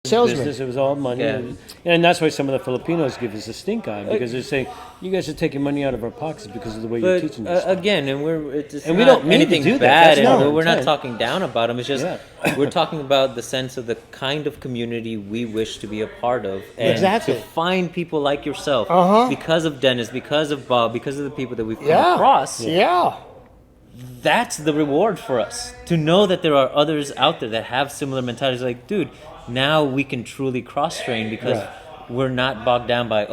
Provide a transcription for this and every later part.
salesman. business. It was all money, and that's why some of the Filipinos give us a stink eye because they're saying you guys are taking money out of our pockets because of the way you're teaching us. Again, and we don't mean anything to do bad, that. and we're not talking down about them. It's just we're talking about the sense of the kind of community we wish to be a part of, and to find people like yourself because of Dennis, because of Bob, because of the people that we've come across. That's the reward for us, to know that there are others out there that have similar mentalities. Like, dude, now we can truly cross-train because we're not bogged down by,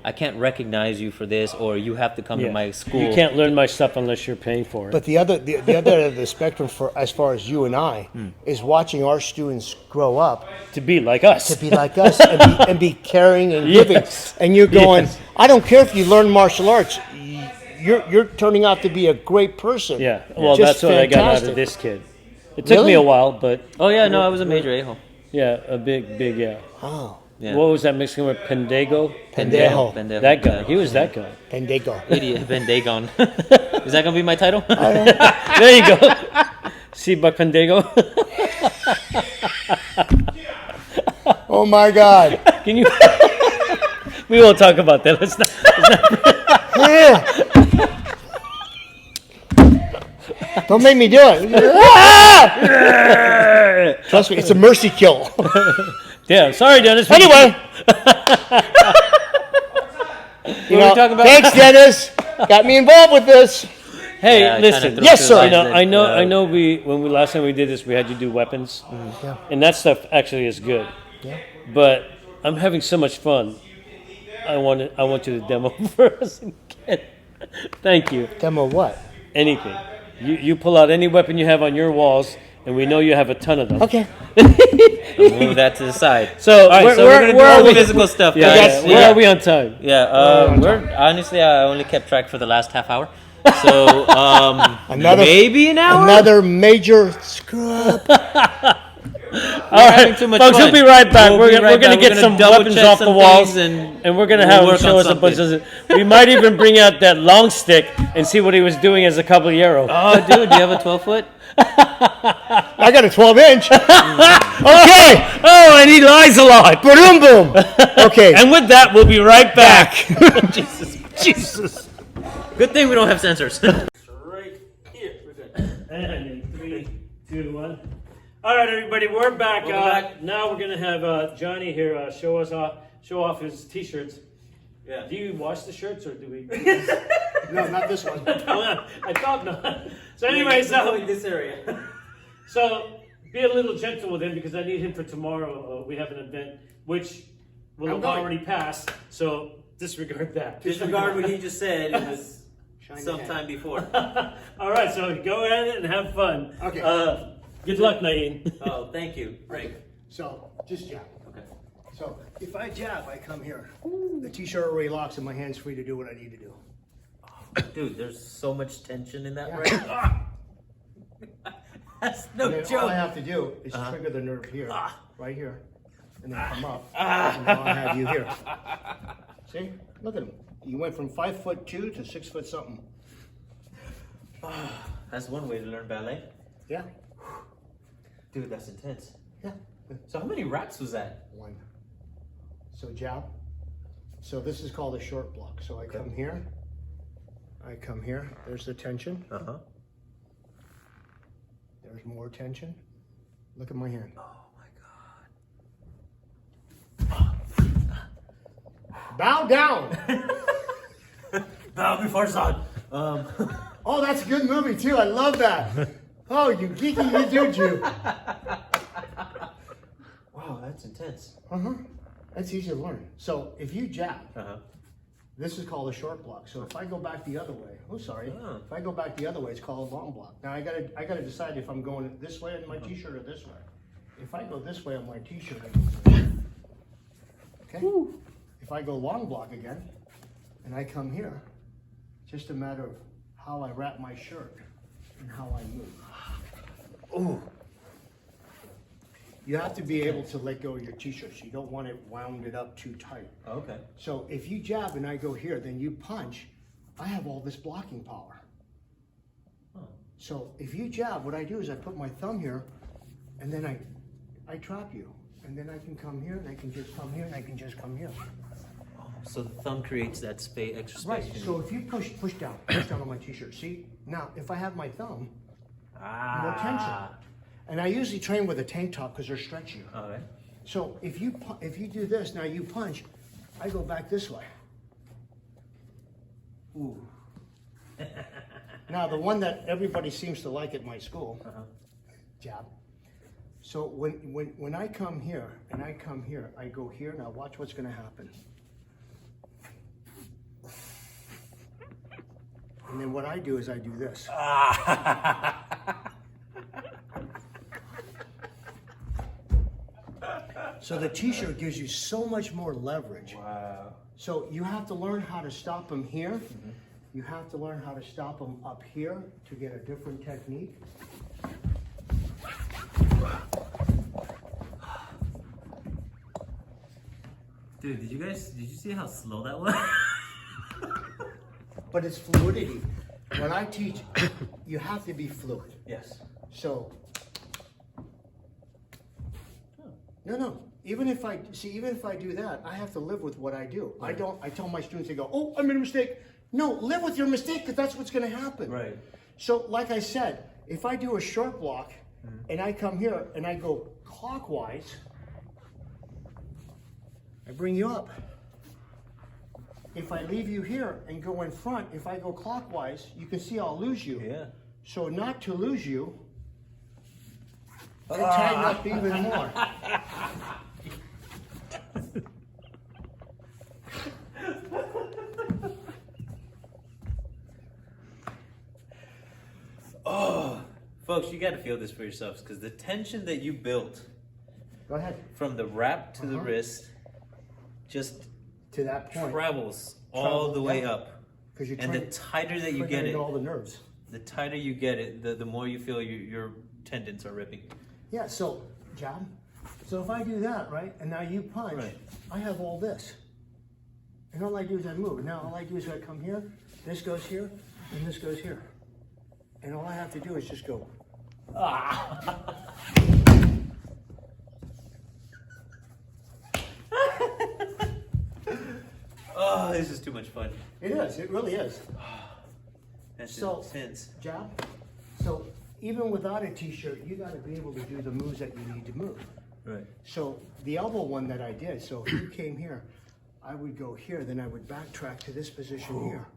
I can't recognize you for this, or you have to come to my school. You can't learn my stuff unless you're paying for it. But the other end of the spectrum, for as far as you and I, is watching our students grow up to be like us, and be caring and giving. And you're going, I don't care if you learn martial arts. You're turning out to be a great person. Yeah, well, that's what I got out of this kid. It took me a while, but... I was a major a-hole. Yeah, a big, yeah. Oh. Yeah. What was that Mexican word? Pendejo? Pendejo. That guy. He was that guy. Pendejo. Idiot. Pendegon. Is that going to be my title? There you go. See, but Pendejo. Oh, my God. Can you... We won't talk about that. Let's not... Don't make me do it. Trust me, it's a mercy kill. Yeah, sorry, Dennis. Anyway. Thanks, Dennis. Got me involved with this. Hey, listen. Yes, sir. I know. Last time we did this, we had you do weapons, and that stuff actually is good. Yeah. But I'm having so much fun. I want you to demo for us again. Thank you. Demo what? Anything. You pull out any weapon you have on your walls, and we know you have a ton of them. Okay. We'll move that to the side. So, we're going to do all the physical stuff, guys. Where are we on time? We're honestly, I only kept track for the last half hour. So, maybe an hour? Another major scrub. All right, folks, we'll be right back. We're going to get some weapons off the walls, and we're going to have him show us a bunch of... We might even bring out that long stick and see what he was doing as a caballero. Oh, dude, do you have a 12-foot? I got a 12-inch. Okay. Oh, and he lies a lot. Boom, boom. Okay. And with that, we'll be right back. Jesus. Good thing we don't have sensors. Right here. We're good. And 3, 2, 1. All right, everybody, we're back. Now we're gonna have Johnny here show off his T-shirts. Yeah. Do you wash the shirts or do we? No, not this one. I thought not. So, anyways, this area. So be a little gentle with him because I need him for tomorrow. We have an event which will have already passed. So disregard that. Disregard what he just said. It was sometime before. All right, so go at it and have fun. Okay. Good luck, Naeem. Oh, thank you. Frank. So, just jab. Okay. So, if I jab, I come here. The T-shirt already locks and my hand's free to do what I need to do. Dude, there's so much tension in that right. That's no joke. All I have to do is trigger the nerve here, right here, and then come up, and now I have you here. See? Look at him. You went from 5'2" to 6 foot something. That's one way to learn ballet. Yeah. Dude, that's intense. Yeah. So how many reps was that? 1. So jab. So this is called a short block. So I come here. I come here. There's the tension. There's more tension. Look at my hand. Oh my God. Bow down. Bow before sun. Oh, that's a good movie too. I love that. Oh, you geeky, you do. Wow, that's intense. That's easy to learn. So if you jab, this is called a short block. So if I go back the other way, if I go back the other way, it's called a long block. Now I gotta decide if I'm going this way on my T-shirt or this way. If I go this way on my T-shirt, I go this way. Okay. Woo. If I go long block again, and I come here, just a matter of how I wrap my shirt and how I move. Ooh. You have to be able to let go of your T-shirts. You don't want it wounded up too tight. Okay. So if you jab and I go here, then you punch, I have all this blocking power. So if you jab, what I do is I put my thumb here, and then I trap you. and then I can come here, and I can just come here, and I can just come here. So the thumb creates that space, extra space. Right, so if you push down on my t-shirt, see? Now, if I have my thumb, more tension. And I usually train with a tank top because they're stretchier. Okay. So if you do this, now you punch, I go back this way. Ooh. Now, the one that everybody seems to like at my school, jab. So when I come here, and I come here, I go here, now watch what's gonna happen. And then what I do is I do this. So the t-shirt gives you so much more leverage. Wow. So you have to learn how to stop them here. You have to learn how to stop them up here to get a different technique. Dude, did you see how slow that was? But it's fluidity. When I teach, you have to be fluid. Yes. So, no. Even if I do that, I have to live with what I do. Right. I tell my students, they go, oh, I made a mistake. No, live with your mistake because that's what's going to happen. Right. So, like I said, if I do a short block and I come here and I go clockwise, I bring you up. If I leave you here and go in front, if I go clockwise, you can see I'll lose you. Yeah. So not to lose you, I tighten up even more. Oh, folks, you got to feel this for yourselves because the tension that you built Go ahead. from the wrap to the wrist just To that point. travels all the way up. Because you're And the tighter that you get it, all the nerves. the tighter you get it, the more you feel your tendons are ripping. Yeah, so, jab. So if I do that, right, and now you punch, Right. I have all this. And all I do is I move. Now all I do is I come here, this goes here, and this goes here. And all I have to do is just go. Oh, this is too much fun. It is, it really is. That's So- intense. Jab. So even without a t-shirt, you gotta be able to do the moves that you need to move. Right. So the elbow one that I did, so if you came here, I would go here, then I would backtrack to this position here.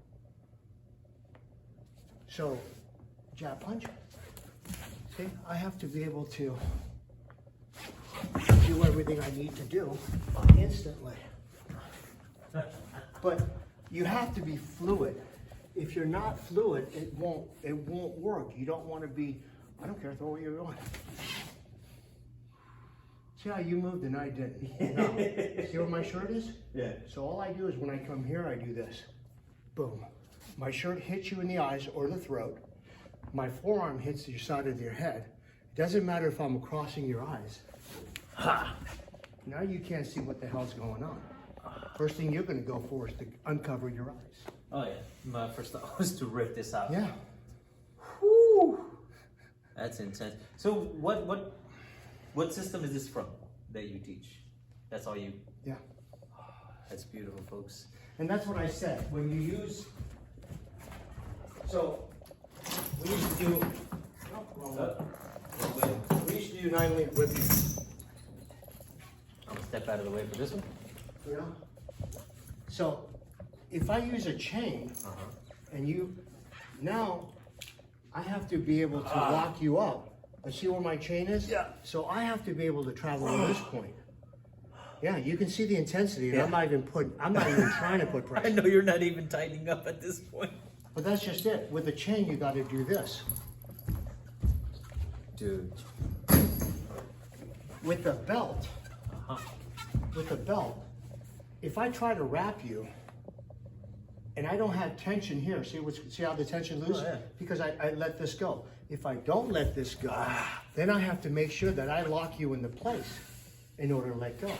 So, jab punch. See, I have to be able to do everything I need to do instantly. But you have to be fluid. If you're not fluid, it won't work. You don't want to be, I don't care, throw what you're going. See how you moved and I didn't? No. See where my shirt is? Yeah. So all I do is when I come here, I do this. Boom. My shirt hits you in the eyes or the throat. My forearm hits your side of your head. It doesn't matter if I'm crossing your eyes. Ha! Now you can't see what the hell's going on. First thing you're going to go for is to uncover your eyes. Oh yeah. My first thought was to rip this out. Yeah. Whew. That's intense. So what system is this from that you teach? That's all you? Yeah. That's beautiful, folks. And that's what I said. When you use, so we used to do, wrong way. We used to do 9-link whipping. I'm gonna step out of the way for this one. Yeah. So if I use a chain and now I have to be able to lock you up. And see where my chain is? Yeah. So I have to be able to travel to this point. Yeah, you can see the intensity. And Yeah. I'm not even trying to put I pressure. know you're not even tightening up at this point. But that's just it. With the chain, you got to do this. Dude. With the belt, if I try to wrap you and I don't have tension here, see how the tension loose? Oh, yeah. Because I let this go. If I don't let this go, then I have to make sure that I lock you into place in order to let go.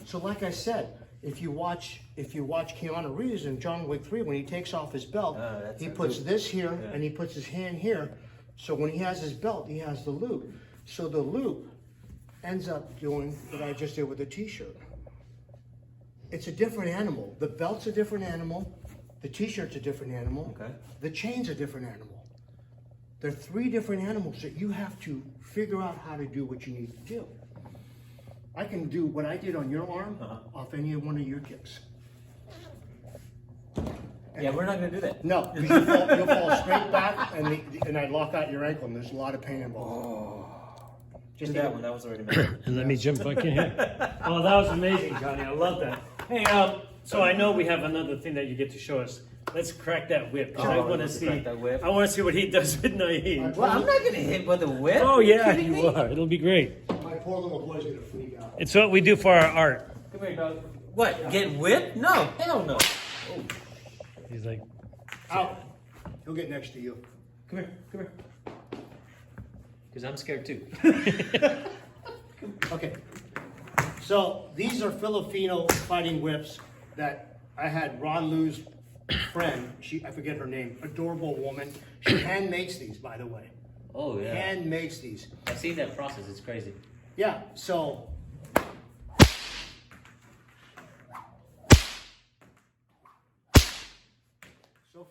So like I said, if you watch Keanu Reeves in John Wick 3, when he takes off his belt, he puts this here and he puts his hand here. So when he has his belt, he has the loop. So the loop ends up doing what I just did with the t-shirt. It's a different animal. The belt's a different animal. The t-shirt's a different animal. Okay. The chain's a different animal. There are 3 different animals that you have to figure out how to do what you need to do. I can do what I did on your arm off any one of your kicks. Yeah, we're not gonna do that. No, because you'll fall straight back and I lock out your ankle and there's a lot of pain involved. Just that one. That was already made. And let me jump back in here. Oh, that was amazing, Johnny. I love that. Hey, so I know we have another thing that you get to show us. Let's crack that whip. I want to see. I want to see what he does with Naeem. Well, I'm not gonna hit with a whip. Oh yeah, you are. It'll be great. My poor little boy's gonna freak out. It's what we do for our art. Come here, dog. What? Get whipped? No, hell no. Oh. He's like, out. He'll get next to you. Come here. Because I'm scared too. Okay. So these are Filipino fighting whips that I had Ron Lu's friend, I forget her name, adorable woman. She hand makes these, by the way. Oh yeah. Hand makes these. I've seen that process. It's crazy. Yeah, so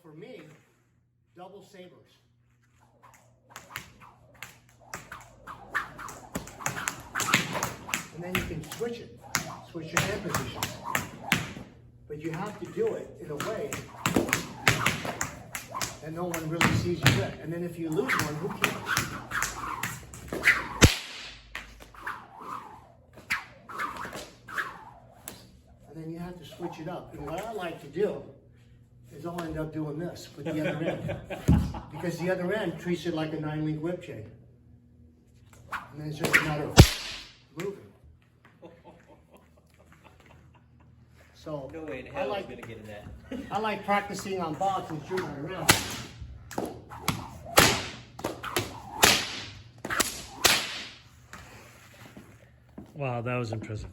for me, double sabers. And then you can switch your hand positions. But you have to do it in a way that no one really sees you do it. And then if you lose one, who cares? And then you have to switch it up. And what I like to do is I'll end up doing this with the other end. Because the other end treats it like a 9-link whip chain. And then it's just a matter of moving. So No way in hell I'm gonna get in that. I like practicing on box and shooting around. wow, that was impressive.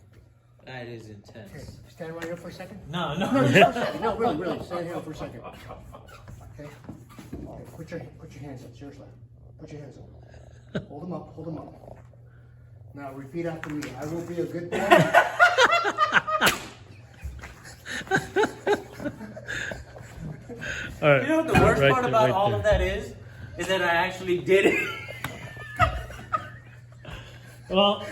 That is intense. Okay, stand right here for a second. No. No, just for a second. No, really, stand here for a second. Okay. Put your hands up. Seriously, put your hands up. Hold them up. Hold them up. Now repeat after me. I will be a good boy. All right. You know what the worst Right part there, about right all there. of that is that I actually did it. Well,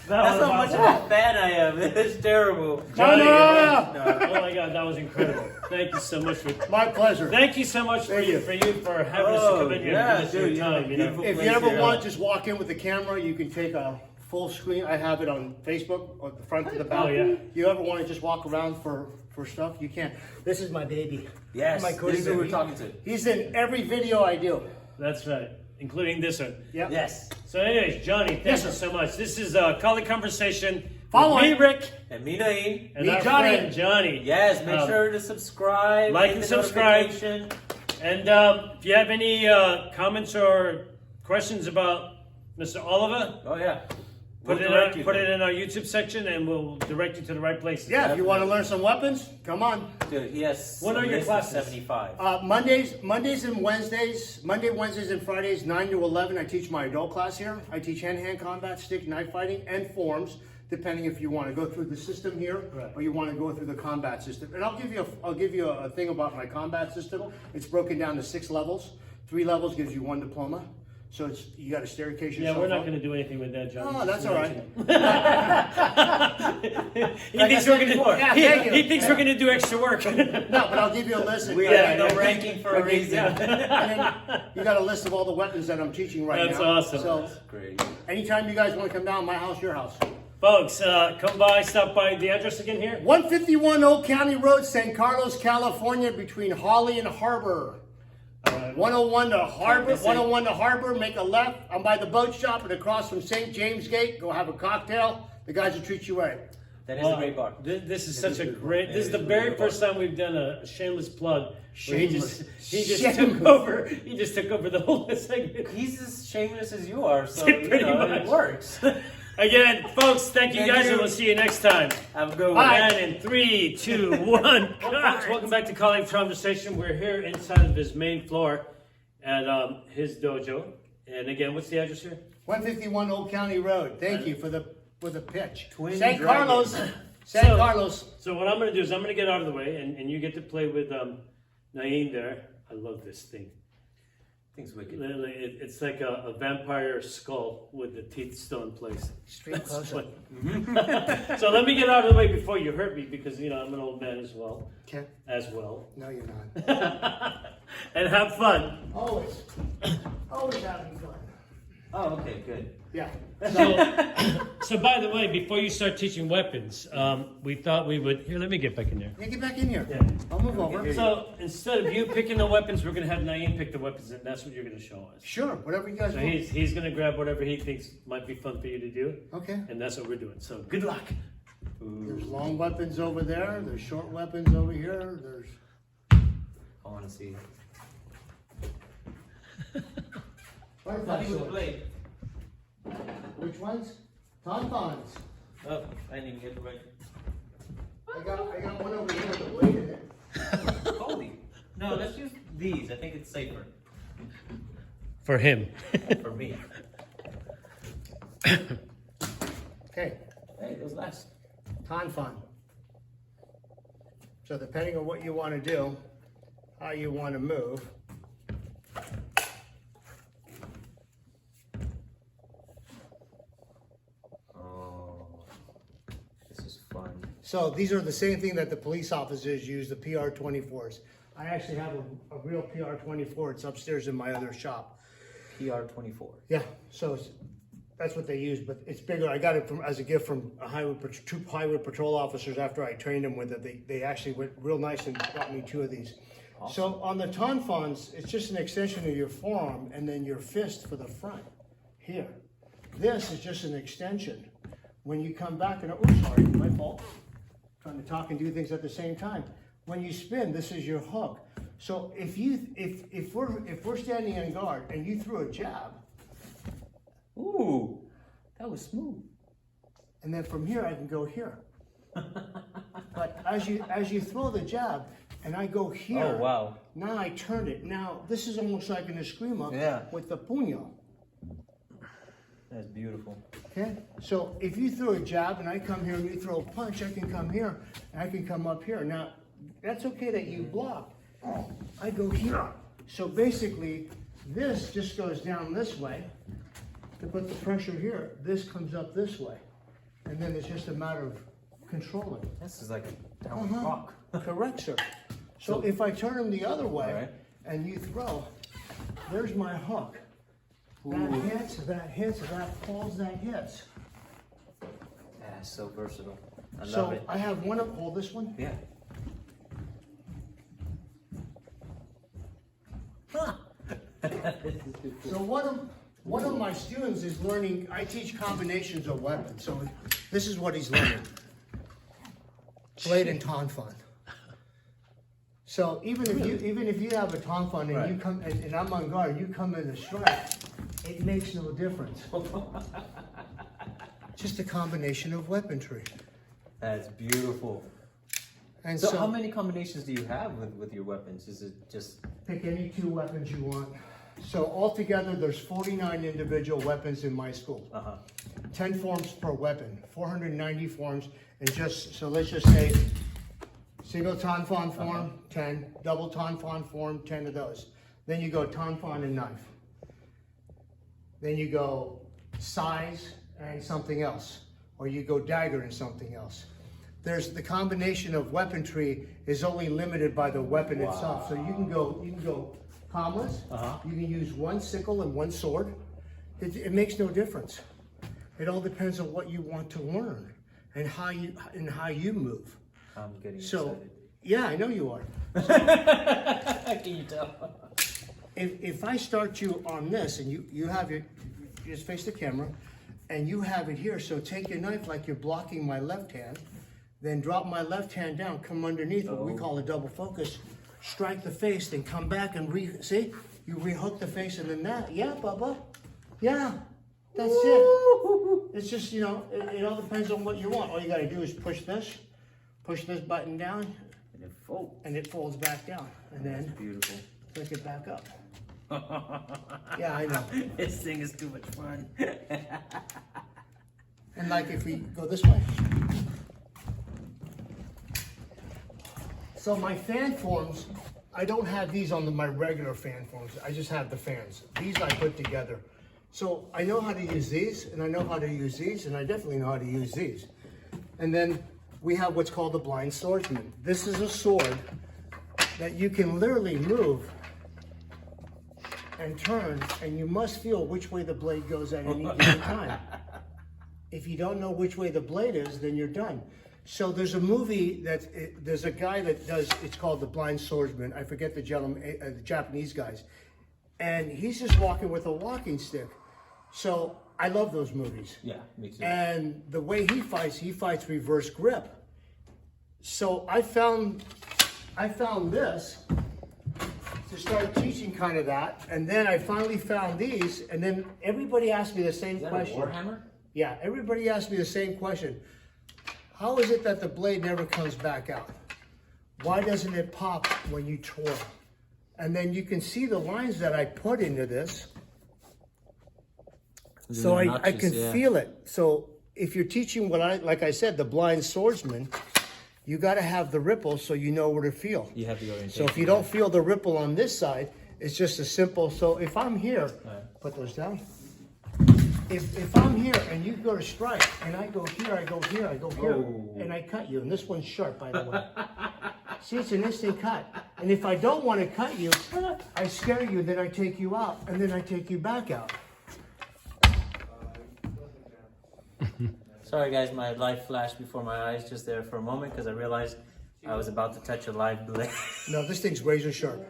That's how much of a fan I am. It's terrible. Johnny, No. oh my God, that was incredible. Thank you so much for. My pleasure. Thank you so much for having us to come in here and give us your time. You know? If you ever want, just walk in with the camera. You can take a full screen. I have it on Facebook, on the front to the back. Oh, yeah. You ever want to just walk around for stuff, you can. This is my baby. Yes, My this is who we're baby. talking to. He's in every video I do. That's right, including this one. Yep. Yes. So, anyways, Johnny, thank Yes, you sir. so much. This is College Conversation. Follow with me, it. Rick, And me, Naeem. and Me, our Johnny. friend Johnny. Yes, make sure to subscribe. like hit and the subscribe. notification. And if you have any comments or questions about Mr. Oliver, Oh yeah. put We'll it direct you put there. it in our YouTube section, and we'll direct you to the right places. Yeah, if you want to learn some weapons, come on. Dude, he has When are a your list of classes? 75. Mondays and Wednesdays. Monday, Wednesdays, and Fridays, 9 to 11. I teach my adult class here. I teach hand-to-hand combat, stick, knife fighting, and forms, depending if you want to go through the system here or you want to go through the combat system. And I'll give you a thing about my combat system. It's broken down to 6 levels. 3 levels gives you 1 diploma. So you got to staircase yourself. Yeah, we're not up. going to do anything with that, Johnny. Oh, that's all right. He thinks we're going Yeah, thank to. you. He thinks we're going to do extra work. No, but I'll give you a list. We have no ranking for a reason. And then you got a list of all the weapons that I'm teaching right That's now. awesome. So Great. anytime you guys want to come down, my house, your house. Folks, come by, stop by. The address again here? 151 Oak County Road, San Carlos, California, between Holly and Harbor. 101 to Harbor, 101 to Harbor, make a left. I'm by the boat shop and across from St. James Gate. Go have a cocktail. The guys will treat you right. That is a great bar. This is such a great. This is the very first time we've done a shameless plug. Where he just took over. He just took over the whole segment. He's as shameless as you are, so Pretty much. it works. Again, folks, thank you Thank guys, you. and we'll see you next time. Have a good one. Bye. And in 3, 2, 1. Folks, welcome back to College Conversation. We're here inside of his main floor at his dojo. And again, what's the address here? 151 Old County Road. Thank you for the pitch. Twin San Dragon. Carlos. San Carlos. So what I'm going to do is I'm going to get out of the way, and you get to play with Naeem there. I love this thing. Thing's wicked. Literally, it's like a vampire skull with the teeth still in place. Extreme close-up. So let me get out of the way before you hurt me, because I'm an old man as well. Okay. As well. No, you're not. And have fun. Always. Always having fun. Oh, okay, good. Yeah. So by the way, before you start teaching weapons, we thought we would. Here, let me get back in there. Yeah, get back in here. Yeah. I'll move over. So instead of you picking the weapons, we're going to have Naeem pick the weapons, and that's what you're going to show us. Sure, whatever you guys So want. he's going to grab whatever he thinks might be fun for you to do, Okay. and that's what we're doing. So good luck. There's long weapons over there. There's short weapons over here. There's. I want to see. Butterfly swords. Which ones? Tampons. Oh, I didn't even get the right. I got one over here with a blade in it. Holy. No, let's use these. I think it's safer. For him. For me. Okay. Hey, those last. Tanfan. So depending on what you want to do, how you want to move. So these are the same thing that the police officers use, the PR-24s. I actually have a real PR-24. It's upstairs in my other shop. PR-24. Yeah, so that's what they use, but it's bigger. I got it as a gift from two highway patrol officers after I trained them with it. They actually went real nice and got me 2 of these. Awesome. So on the Tanfans, it's just an extension of your forearm and then your fist for the front here. This is just an extension. When you come back and, oh, sorry, my fault. Trying to talk and do things at the same time. When you spin, this is your hook. So if we're standing on guard and you threw a jab, ooh, that was smooth. And then from here I can go here. But as you throw the jab and I go here, oh wow! Now I turn it. Now this is almost like an eskrima with the puño. That's beautiful. Okay, so if you throw a jab and I come here and you throw a punch, I can come here and I can come up here. Now, that's okay that you block. I go here. So basically, this just goes down this way. To put the pressure here, this comes up this way. And then it's just a matter of controlling. This is like a downward rock. Correct, sir. So if I turn them the other way and you throw, there's my hook. That hits, that falls, that hits. That's so versatile. I love So it. I have one up, hold this one. Yeah. So one of my students is learning, I teach combinations of weapons. So this is what he's learning. Blade and Tanfan. So even if you have a Tanfan and you come and I'm on guard, you come in to strike, it makes no difference. Just a combination of weaponry. That's beautiful. And so how many combinations do you have with your weapons? Is it just... Pick any 2 weapons you want. So altogether, there's 49 individual weapons in my school. 10 forms per weapon, 490 forms, and so let's just say single Tanfan form, 10, double Tanfan form, 10 of those. Then you go Tanfan and knife. Then you go size and something else, or you go dagger and something else. There's the combination of weaponry is only limited by the weapon itself. So you can go commas. You can use 1 sickle and 1 sword. It makes no difference. It all depends on what you want to learn and how you move. I'm getting excited. Yeah, I know you are. Can you tell? If I start you on this and you have it, you just face the camera, and you have it here. So take your knife like you're blocking my left hand. Then drop my left hand down, come underneath what we call a double focus, strike the face, then come back and see? You rehook the face and then that. Yeah, Bubba. Yeah, that's it. It's just, it all depends on what you want. All you got to do is push this button down, And it folds. and it folds back down. And then beautiful. click it back up. Yeah, I know. This thing is too much fun. And like if we go this way. So my fan forms, I don't have these on my regular fan forms. I just have the fans. These I put together. So I know how to use these, and I know how to use these, and I definitely know how to use these. And then we have what's called the blind swordsman. This is a sword that you can literally move and turn, and you must feel which way the blade goes at any given time. If you don't know which way the blade is, then you're done. So there's a movie there's a guy that does, it's called The Blind Swordsman. I forget the gentleman, the Japanese guys. And he's just walking with a walking stick. So I love those movies. Yeah, me too. And the way he fights reverse grip. So I found this to start teaching kind of that. And then I finally found these, and then everybody asked me the same question. Is that a Warhammer? Yeah, everybody asked me the same question. How is it that the blade never comes back out? Why doesn't it pop when you twirl? And then you can see the lines that I put into this. So I can feel it. So if you're teaching like I said, the blind swordsman, you got to have the ripple so you know where to feel. You have the orientation. So if you don't feel the ripple on this side, it's just a simple, so if I'm here, put those down. If I'm here and you go to strike, and I go here, I go here, I go here, and I cut you, and this one's sharp, by the way. See, it's an instant cut. And if I don't want to cut you, I scare you, then I take you out, and then I take you back out. Sorry guys, my life flashed before my eyes just there for a moment because I realized I was about to touch a live blade. No, this thing's razor sharp.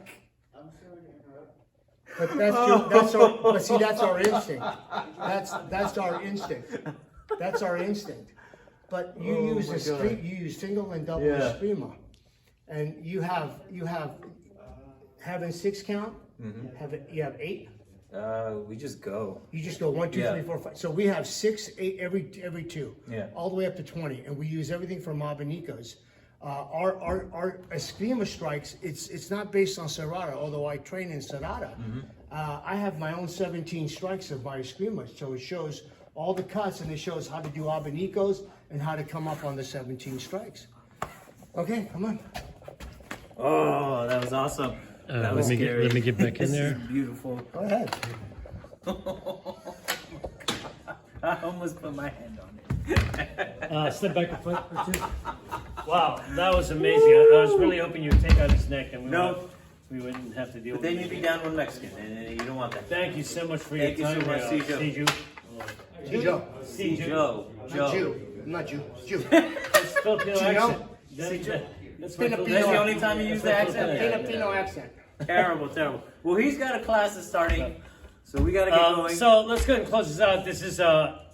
But that's our instinct. That's our instinct. That's our instinct. But you use single and double eskrima, and you have having 6 count. You have 8. We just go. You just go 1, 2, 3, 4, 5. So we have 6, 8 every 2. Yeah. All the way up to 20, and we use everything from Abanicos. Our eskrima strikes, it's not based on serrata, although I train in serrata. I have my own 17 strikes of my eskrima, so it shows all the cuts, and it shows how to do Abanicos and how to come up on the 17 strikes. Okay, come on. Oh, that was awesome. That was scary. Let me get back in there. This is beautiful. Go ahead. I almost put my hand on it. Step back a foot or 2. Wow, that was amazing. I was really hoping you would take out his neck and we wouldn't have to deal But with it. then you'd be down with Mexican, and you don't want that. Thank you so much for your Thank you time. so much, Dojo. Joe. Joe. Jew. I'm not Jew. Jew. It's Filipino accent. That's my That's the only time you use the accent? Filipino accent. Terrible, terrible. Well, he's got a class that's starting, so we got to get going. So let's go ahead and close this out. This is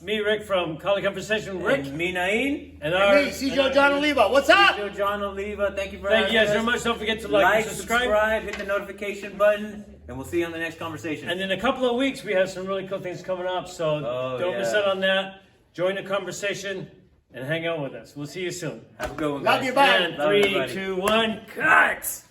me, Rick, from Konversation. Rick. And me, Nain. And Me, Cjo John Oliva. What's up? Cjo John Oliva. Thank you for Thank you guys having very us. much. Don't forget to like and subscribe. Hit the notification button, and we'll see you on the next conversation. And in a couple of weeks, we have some really cool things coming up. So don't miss out on that. Join the conversation and hang out with us. We'll see you soon. Have a good one, Love guys. you, bye. And 3, 2, 1, cut!